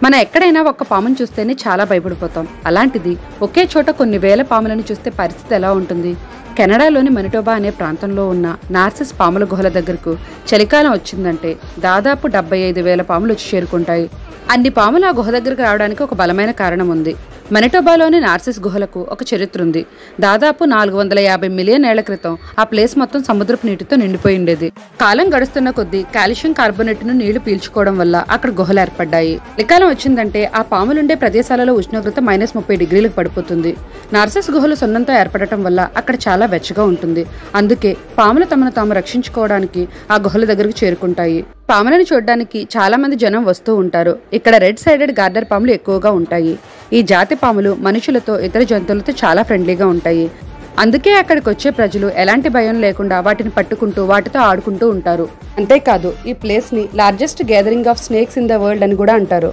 మనం ఎక్కడైనా ఒక్క పామును చూస్తేనే చాలా భయపడిపోతాం. అలాంటిది ఒకే చోట కొన్ని వేల పాములను చూస్తే పరిస్థితి ఎలా ఉంటుంది? కెనడాలోని మనిటోబా అనే ప్రాంతంలో ఉన్న నార్సిస్ పాముల గుహల దగ్గరకు చలికాలం వచ్చిందంటే దాదాపు 75,000 పాములు వచ్చి చేరుకుంటాయి. అన్ని పాములు ఆ గుహ దగ్గరకు రావడానికి ఒక బలమైన కారణం ఉంది. మనిటోబాలోని నార్సిస్ గుహలకు ఒక చరిత్ర ఉంది. దాదాపు 450 మిలియన్ ఏళ్ల క్రితం ఆ ప్లేస్ మొత్తం సముద్రపు నీటితో నిండిపోయి ఉండేది. కాలం గడుస్తున్న కొద్దీ కాల్షియం కార్బోనేట్ ను నీళ్లు పీల్చుకోవడం వల్ల అక్కడ గుహలు ఏర్పడ్డాయి. చలికాలం వచ్చిందంటే ఆ పాములుండే ప్రదేశాలలో ఉష్ణోగ్రత -30 డిగ్రీలకు పడిపోతుంది. నార్సిస్ గుహలు సున్నంతో ఏర్పడటం వల్ల అక్కడ చాలా వెచ్చగా ఉంటుంది. అందుకే పాములు తమను తాము రక్షించుకోవడానికి ఆ గుహల దగ్గరకు చేరుకుంటాయి. పాములను చూడడానికి చాలా మంది జనం వస్తూ ఉంటారు. ఇక్కడ రెడ్ సైడెడ్ గార్డర్ పాములు ఎక్కువగా ఉంటాయి. ఈ జాతి పాములు మనుషులతో ఇతర జంతువులతో చాలా ఫ్రెండ్లీగా ఉంటాయి. అందుకే అక్కడికి వచ్చే ప్రజలు ఎలాంటి భయం లేకుండా వాటిని పట్టుకుంటూ వాటితో ఆడుకుంటూ ఉంటారు. అంతేకాదు ఈ ప్లేస్ ని largest gathering of snakes in the world అని కూడా అంటారు.